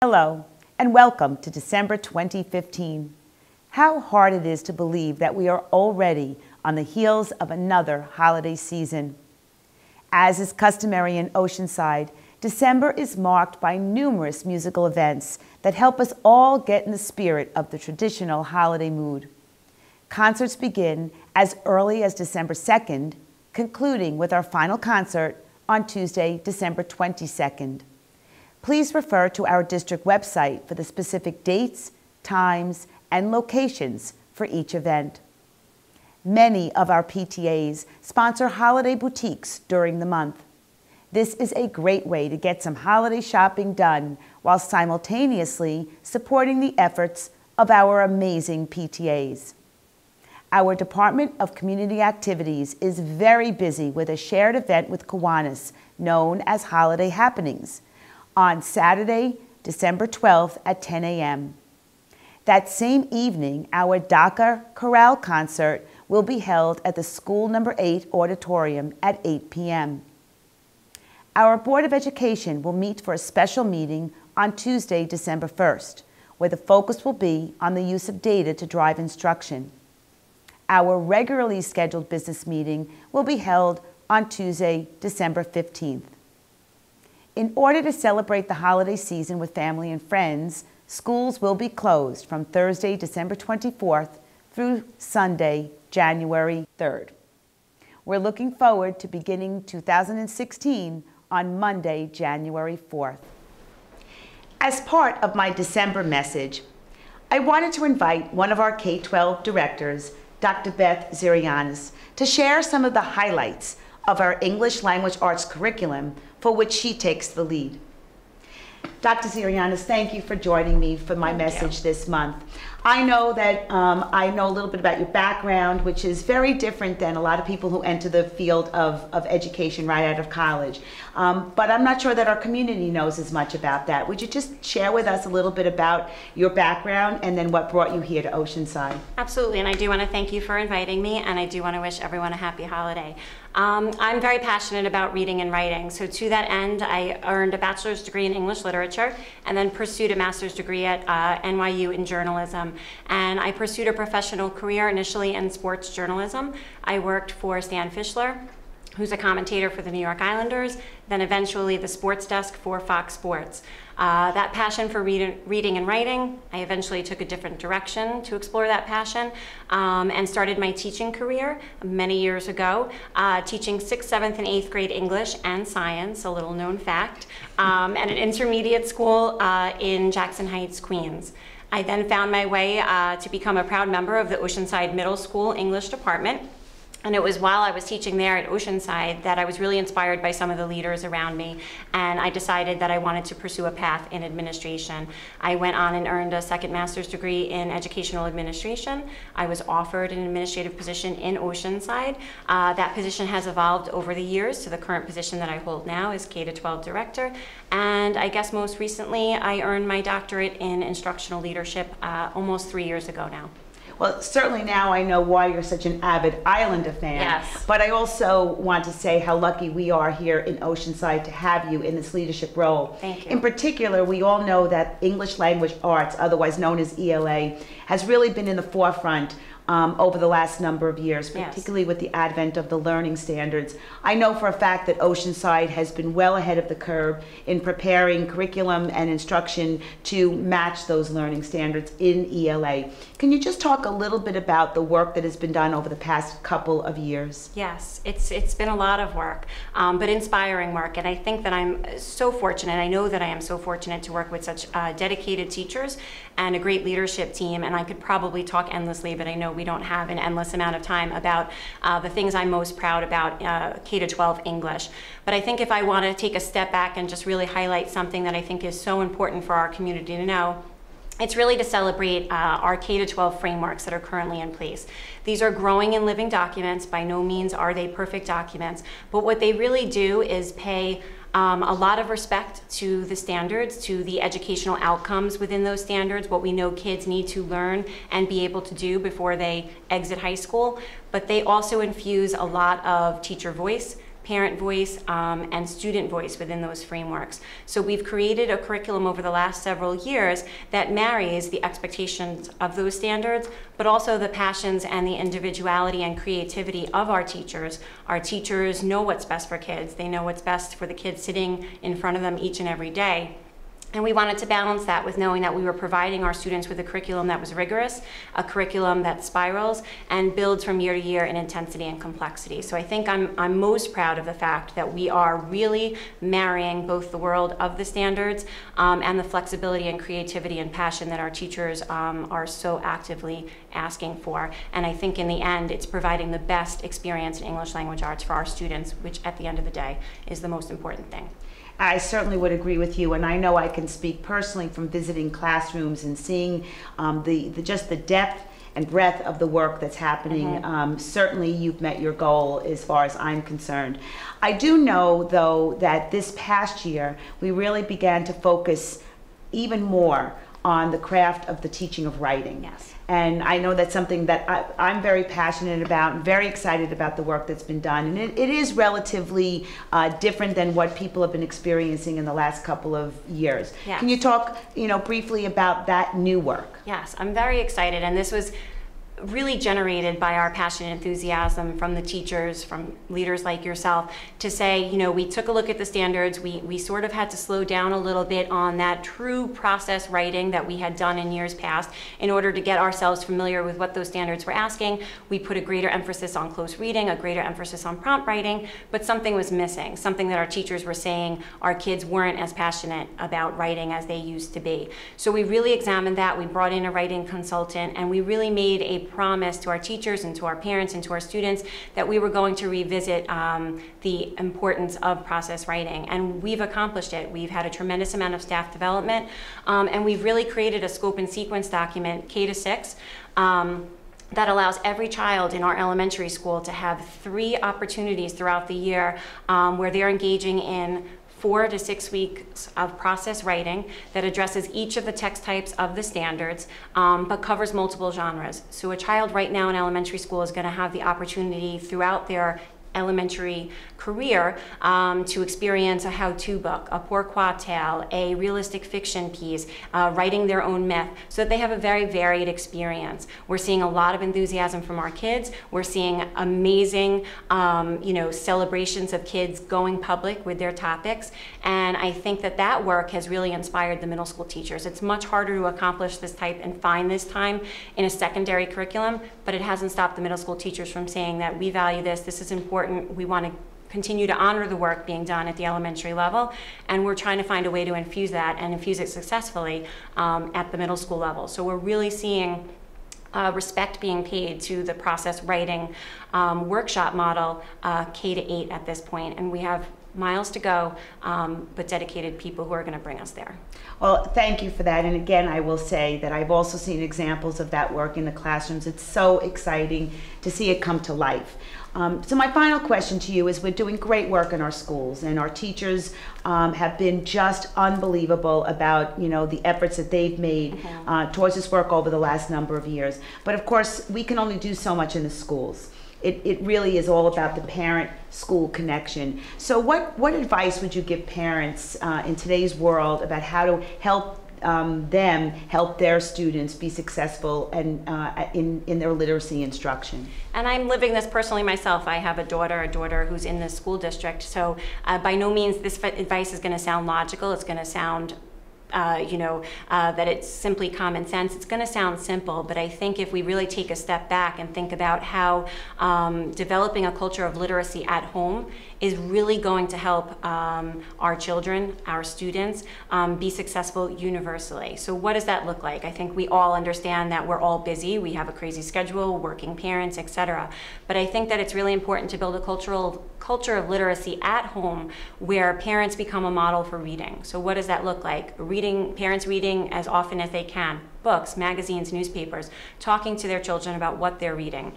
Hello, and welcome to December 2015. How hard it is to believe that we are already on the heels of another holiday season. As is customary in Oceanside, December is marked by numerous musical events that help us all get in the spirit of the traditional holiday mood. Concerts begin as early as December 2nd, concluding with our final concert on Tuesday, December 22nd. Please refer to our district website for the specific dates, times, and locations for each event. Many of our PTAs sponsor holiday boutiques during the month. This is a great way to get some holiday shopping done while simultaneously supporting the efforts of our amazing PTAs. Our Department of Community Activities is very busy with a shared event with Kiwanis known as Holiday Happenings on Saturday, December 12th at 10 a.m. That same evening, our DACA Chorale concert will be held at the School No. 8 Auditorium at 8 p.m. Our Board of Education will meet for a special meeting on Tuesday, December 1st, where the focus will be on the use of data to drive instruction. Our regularly scheduled business meeting will be held on Tuesday, December 15th. In order to celebrate the holiday season with family and friends, schools will be closed from Thursday, December 24th through Sunday, January 3rd. We're looking forward to beginning 2016 on Monday, January 4th. As part of my December message, I wanted to invite one of our K-12 directors, Dr. Beth Zirogiannis, to share some of the highlights of our English Language Arts curriculum for which she takes the lead. Dr. Zirogiannis, thank you for joining me for my message this month. I know that I know a little bit about your background, which is very different than a lot of people who enter the field of education right out of college. But I'm not sure that our community knows as much about that. Would you just share with us a little bit about your background and then what brought you here to Oceanside? Absolutely, and I do want to thank you for inviting me, and I do want to wish everyone a happy holiday. I'm very passionate about reading and writing, so to that end, I earned a bachelor's degree in English literature and then pursued a master's degree at NYU in journalism. And I pursued a professional career initially in sports journalism. I worked for Stan Fischler, who's a commentator for the New York Islanders, then eventually the sports desk for Fox Sports. That passion for reading and writing, I eventually took a different direction to explore that passion and started my teaching career many years ago, teaching 6th, 7th, and 8th grade English and science, a little known fact, at an intermediate school in Jackson Heights, Queens. I then found my way to become a proud member of the Oceanside Middle School English Department. And it was while I was teaching there at Oceanside that I was really inspired by some of the leaders around me, and I decided that I wanted to pursue a path in administration. I went on and earned a second master's degree in educational administration. I was offered an administrative position in Oceanside. That position has evolved over the years to the current position that I hold now as K-12 Director. And I guess most recently I earned my doctorate in instructional leadership almost 3 years ago now. Well, certainly now I know why you're such an avid Islander fan. Yes. But I also want to say how lucky we are here in Oceanside to have you in this leadership role. Thank you. In particular, we all know that English Language Arts, otherwise known as ELA, has really been in the forefront over the last number of years, particularly with the advent of the learning standards. I know for a fact that Oceanside has been well ahead of the curve in preparing curriculum and instruction to match those learning standards in ELA. Can you just talk a little bit about the work that has been done over the past couple of years? Yes, it's been a lot of work, but inspiring work, and I think that I'm so fortunate, I know that I am so fortunate to work with such dedicated teachers and a great leadership team, and I could probably talk endlessly, but I know we don't have an endless amount of time about the things I'm most proud about K-12 English. But I think if I want to take a step back and just really highlight something that I think is so important for our community to know, it's really to celebrate our K-12 frameworks that are currently in place. These are growing and living documents. By no means are they perfect documents, but what they really do is pay a lot of respect to the standards, to the educational outcomes within those standards, what we know kids need to learn and be able to do before they exit high school. But they also infuse a lot of teacher voice. parent voice, and student voice within those frameworks. So we've created a curriculum over the last several years that marries the expectations of those standards, but also the passions and the individuality and creativity of our teachers. Our teachers know what's best for kids. They know what's best for the kids sitting in front of them each and every day. And we wanted to balance that with knowing that we were providing our students with a curriculum that was rigorous, a curriculum that spirals and builds from year to year in intensity and complexity. So I think I'm most proud of the fact that we are really marrying both the world of the standards and the flexibility and creativity and passion that our teachers are so actively asking for. And I think in the end, it's providing the best experience in English language arts for our students, which at the end of the day is the most important thing. I certainly would agree with you, and I know I can speak personally from visiting classrooms and seeing just the depth and breadth of the work that's happening. Certainly you've met your goal as far as I'm concerned. I do know, though, that this past year we really began to focus even more on the craft of the teaching of writing. Yes. And I know that's something that I'm very passionate about and very excited about the work that's been done. And it is relatively different than what people have been experiencing in the last couple of years. Yes. Can you talk, briefly about that new work? Yes, I'm very excited, and this was really generated by our passion and enthusiasm from the teachers, from leaders like yourself, to say, we took a look at the standards, we sort of had to slow down a little bit on that true process writing that we had done in years past in order to get ourselves familiar with what those standards were asking. We put a greater emphasis on close reading, a greater emphasis on prompt writing, but something was missing, something that our teachers were saying our kids weren't as passionate about writing as they used to be. So we really examined that, we brought in a writing consultant, and we really made a promise to our teachers and to our parents and to our students that we were going to revisit the importance of process writing. And we've accomplished it. We've had a tremendous amount of staff development, and we've really created a scope and sequence document, K-6, that allows every child in our elementary school to have 3 opportunities throughout the year where they're engaging in 4 to 6 weeks of process writing that addresses each of the text types of the standards, but covers multiple genres. So a child right now in elementary school is going to have the opportunity throughout their elementary career to experience a how-to book, a pourquoi tale, a realistic fiction piece, writing their own myth, so that they have a very varied experience. We're seeing a lot of enthusiasm from our kids. We're seeing amazing celebrations of kids going public with their topics, and I think that work has really inspired the middle school teachers. It's much harder to accomplish this type and find this time in a secondary curriculum, but it hasn't stopped the middle school teachers from saying that we value this is important, we want to continue to honor the work being done at the elementary level, and we're trying to find a way to infuse that and infuse it successfully at the middle school level. So we're really seeing respect being paid to the process writing workshop model K-8 at this point, and we have miles to go, but dedicated people who are going to bring us there. Well, thank you for that. And again, I will say that I've also seen examples of that work in the classrooms. It's so exciting to see it come to life. So my final question to you is, we're doing great work in our schools, and our teachers have been just unbelievable about the efforts that they've made towards this work over the last number of years. But of course, we can only do so much in the schools. It really is all about the parent-school connection. So what advice would you give parents in today's world about how to help them help their students be successful and in their literacy instruction? And I'm living this personally myself. I have a daughter who's in the school district. So by no means this advice is going to sound logical. It's going to sound that it's simply common sense. It's going to sound simple, but I think if we really take a step back and think about how developing a culture of literacy at home is really going to help our children, our students, be successful universally. So what does that look like? I think we all understand that we're all busy. We have a crazy schedule, working parents, etc. But I think that it's really important to build a culture of literacy at home where parents become a model for reading. So what does that look like? Parents reading as often as they can, books, magazines, newspapers, talking to their children about what they're reading.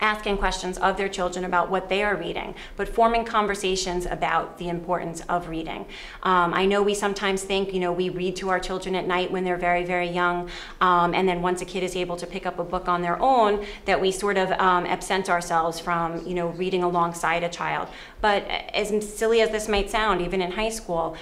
asking questions of their children about what they are reading, but forming conversations about the importance of reading. I know we sometimes think, we read to our children at night when they're very, very young, and then once a kid is able to pick up a book on their own, that we sort of absent ourselves from, reading alongside a child. But as silly as this might sound, even in high school,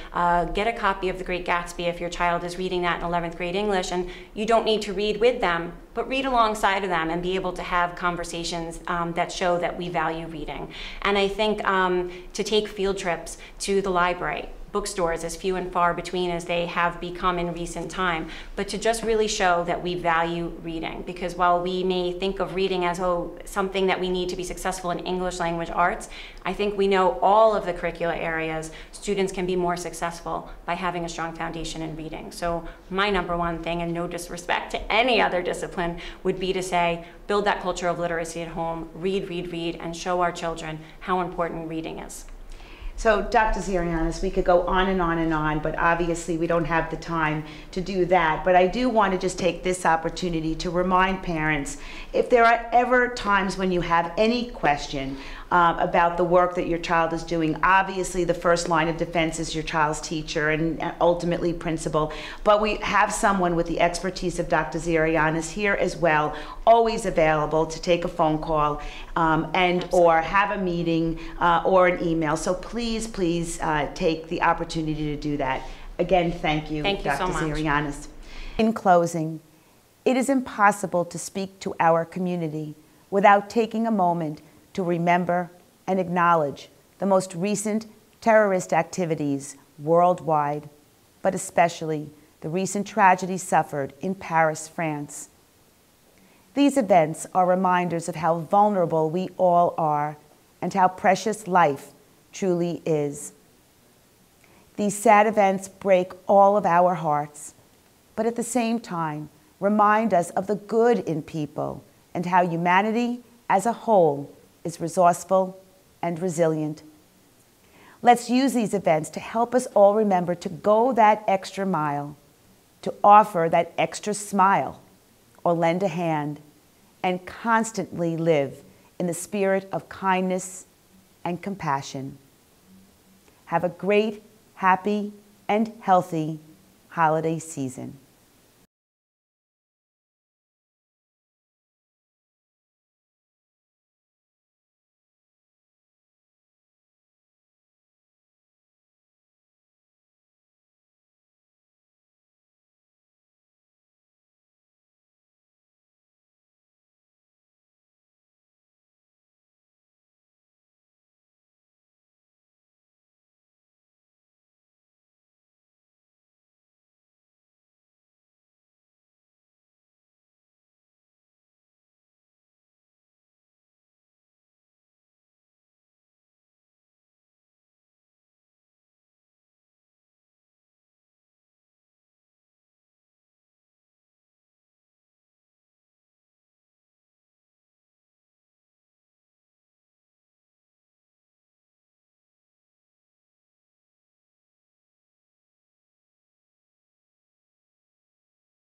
get a copy of The Great Gatsby if your child is reading that in 11th grade English, and you don't need to read with them, but read alongside of them and be able to have conversations that show that we value reading. And I think to take field trips to the library, bookstores, as few and far between as they have become in recent time, but to just really show that we value reading. Because while we may think of reading as something that we need to be successful in English language arts, I think we know all of the curricula areas students can be more successful by having a strong foundation in reading. So my number one thing, and no disrespect to any other discipline, would be to say, build that culture of literacy at home, read, read, read, and show our children how important reading is. So, Dr. Zirogiannis, we could go on and on and on, but obviously we don't have the time to do that. But I do want to just take this opportunity to remind parents, if there are ever times when you have any question about the work that your child is doing, obviously the first line of defense is your child's teacher and ultimately principal, but we have someone with the expertise of Dr. Zirogiannis here as well, always available to take a phone call or have a meeting or an email. So please take the opportunity to do that. Again, thank you, Dr. So much. Zirogiannis. In closing, it is impossible to speak to our community without taking a moment to remember and acknowledge the most recent terrorist activities worldwide, but especially the recent tragedy suffered in Paris, France. These events are reminders of how vulnerable we all are and how precious life truly is. These sad events break all of our hearts, but at the same time remind us of the good in people and how humanity as a whole is resourceful and resilient. Let's use these events to help us all remember to go that extra mile, to offer that extra smile or lend a hand, and constantly live in the spirit of kindness and compassion. Have a great, happy, and healthy holiday season.